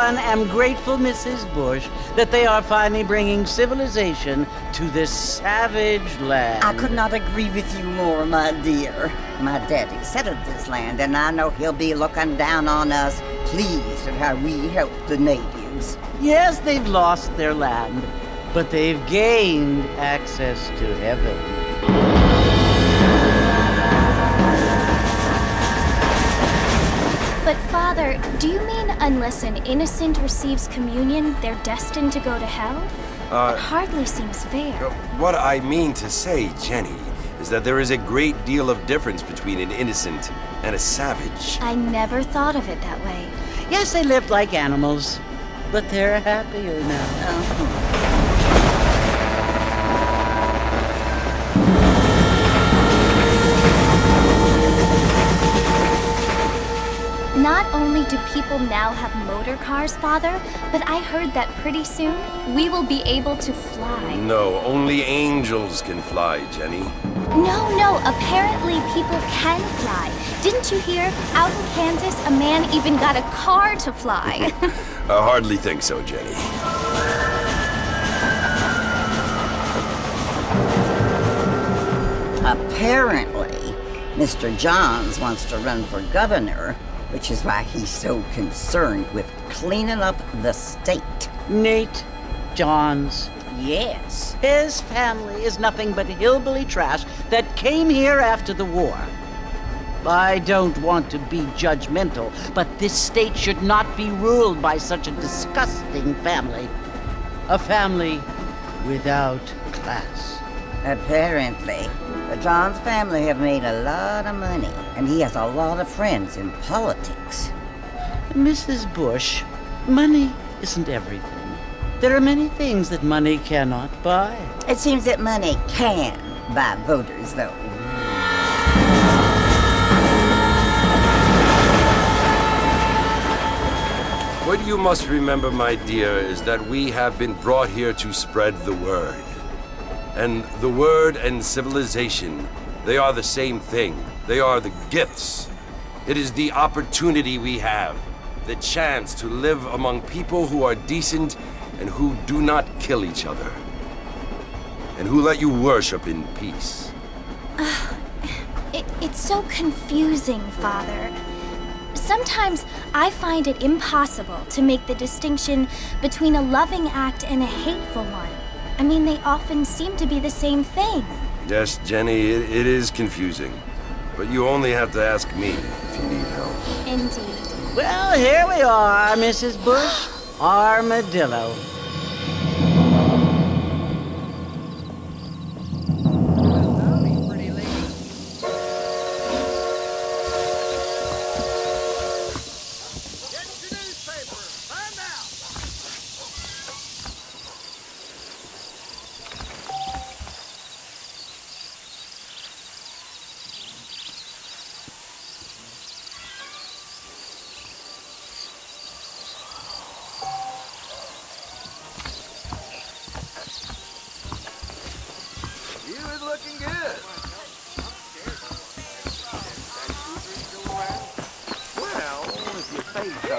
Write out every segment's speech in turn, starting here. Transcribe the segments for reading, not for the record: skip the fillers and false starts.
one, am grateful, Mrs. Bush, that they are finally bringing civilization to this savage land. I could not agree with you more, my dear. My daddy settled this land, and I know he'll be looking down on us, pleased at how we help the natives. Yes, they've lost their land, but they've gained access to heaven. But Father, do you mean unless an innocent receives communion, they're destined to go to hell? It hardly seems fair. What I mean to say, Jenny, is that there is a great deal of difference between an innocent and a savage. I never thought of it that way. Yes, they lived like animals, but they're happier now. Not only do people now have motor cars, Father, but I heard that pretty soon we will be able to fly. No, only angels can fly, Jenny. No, apparently people can fly. Didn't you hear? Out in Kansas, a man even got a car to fly. I hardly think so, Jenny. Apparently, Mr. Johns wants to run for governor, which is why he's so concerned with cleaning up the state. Nate Johns. Yes. His family is nothing but hillbilly trash that came here after the war. I don't want to be judgmental, but this state should not be ruled by such a disgusting family. A family without class. Apparently, the Johns family have made a lot of money, and he has a lot of friends in politics. Mrs. Bush, money isn't everything. There are many things that money cannot buy. It seems that money can buy voters, though. What you must remember, my dear, is that we have been brought here to spread the word. And the word and civilization, they are the same thing. They are the gifts. It is the opportunity we have, the chance to live among people who are decent and who do not kill each other, and who let you worship in peace. It's so confusing, Father. Sometimes I find it impossible to make the distinction between a loving act and a hateful one. I mean, they often seem to be the same thing. Yes, Jenny, it is confusing. But you only have to ask me if you need help. Indeed. Well, here we are, Mrs. Bush. Armadillo. Looking good. Well, if you say so.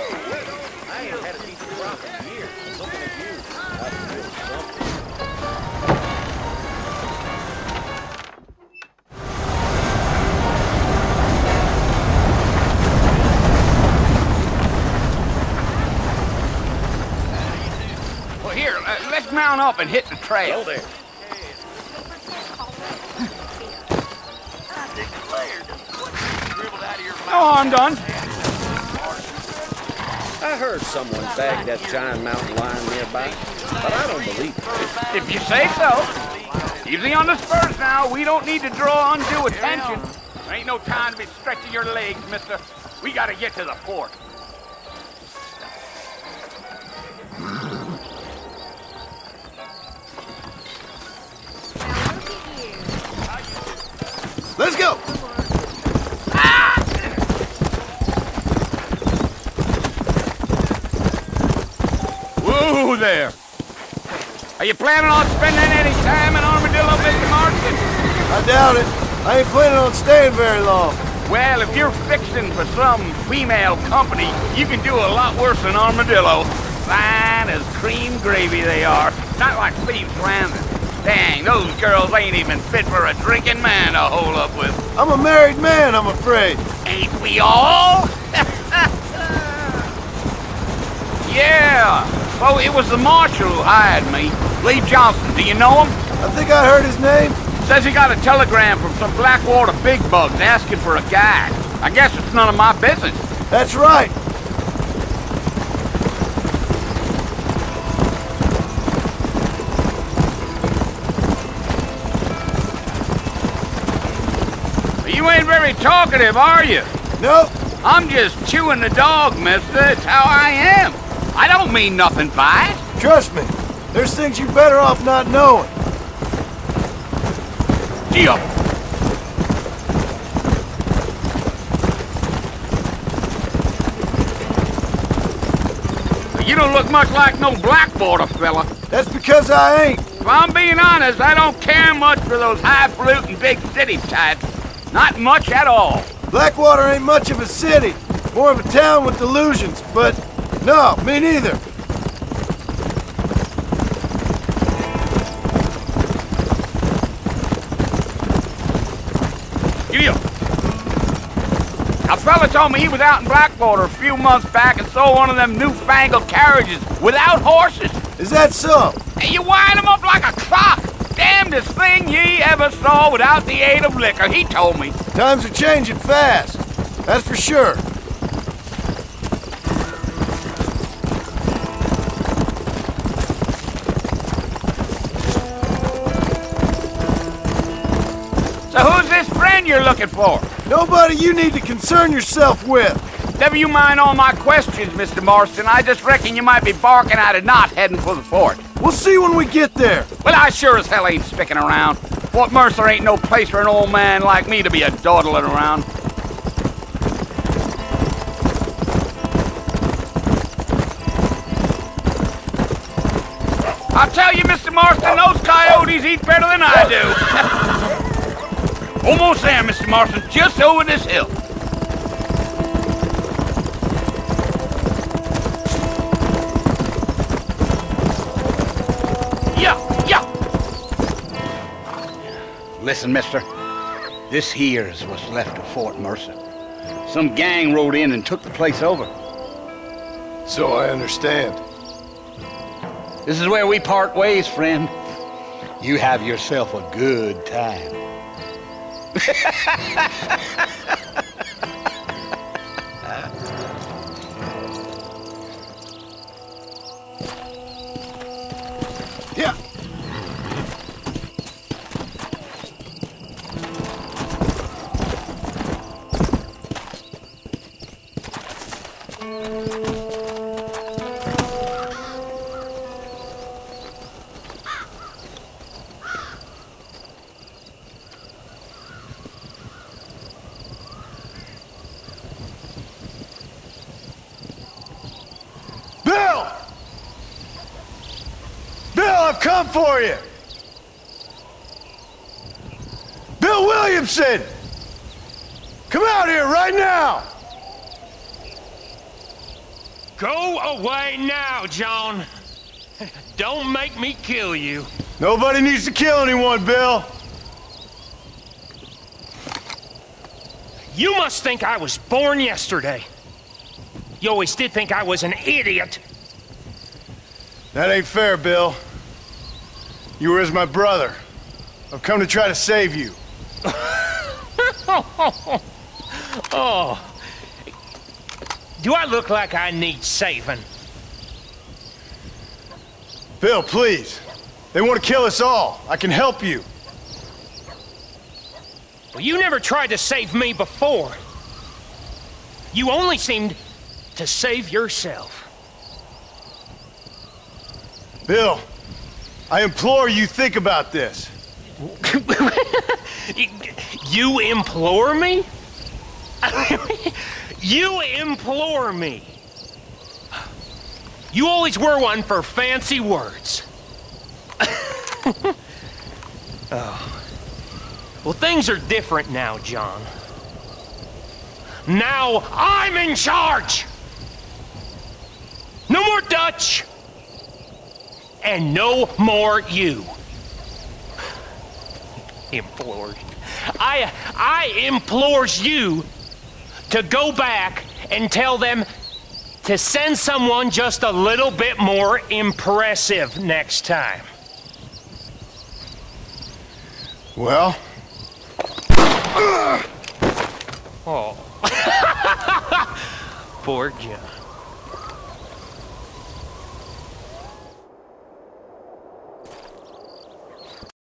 I ain't had a decent crop in years. Looking at you, I feel something. Well, here, let's mount up and hit the trail. Go there. Oh, I'm done. I heard someone bagged that giant mountain lion nearby, but I don't believe it. If you say so. Easy on the spurs now. We don't need to draw undue attention. There ain't no time to be stretching your legs, mister. We gotta get to the fort. Let's go! Whoa there! Are you planning on spending any time in Armadillo, Mr. Marston? I doubt it. I ain't planning on staying very long. Well, if you're fixing for some female company, you can do a lot worse than armadillo. Fine as cream gravy they are. Not like Steve's Landing. Dang, those girls ain't even fit for a drinking man to hole up with. I'm a married man, I'm afraid. Ain't we all? Yeah. Well, it was the marshal who hired me. Lee Johnson, do you know him? I think I heard his name. Says he got a telegram from some Blackwater big bugs asking for a guide. I guess it's none of my business. That's right. You ain't very talkative, are you? Nope. I'm just chewing the dog, mister. It's how I am. I don't mean nothing by it. Trust me. There's things you're better off not knowing. Gee-up. You don't look much like no Blackwater fella. That's because I ain't. If I'm being honest, I don't care much for those highfalutin big city types. Not much at all. Blackwater ain't much of a city. More of a town with delusions, but no, me neither. Giddy up. A fella told me he was out in Blackwater a few months back and saw one of them newfangled carriages without horses. Is that so? And you wind them up like a clock. Damnedest thing ye ever saw without the aid of liquor, he told me. Times are changing fast. That's for sure. So who's this friend you're looking for? Nobody you need to concern yourself with. Never you mind all my questions, Mr. Marston. I just reckon you might be barking at a knot heading for the fort. We'll see when we get there. Well, I sure as hell ain't sticking around. Fort Mercer ain't no place for an old man like me to be a dawdling around. I'll tell you, Mr. Marston, those coyotes eat better than I do. Almost there, Mr. Marston, just over this hill. Listen, mister, this here's what's left of Fort Mercer. Some gang rode in and took the place over. So I understand. This is where we part ways, friend. You have yourself a good time. Yeah. I've come for you! Bill Williamson! Come out here right now! Go away now, John. Don't make me kill you. Nobody needs to kill anyone, Bill. You must think I was born yesterday. You always did think I was an idiot. That ain't fair, Bill. You were as my brother. I've come to try to save you. Oh. Do I look like I need saving? Bill, please. They want to kill us all. I can help you. Well, you never tried to save me before. You only seemed to save yourself. Bill, I implore you think about this. You implore me? You implore me. You always were one for fancy words. Oh. Well, things are different now, John. Now I'm in charge! No more Dutch! And no more you. Implores. I implores you to go back and tell them to send someone just a little bit more impressive next time. Well? Oh. Poor John.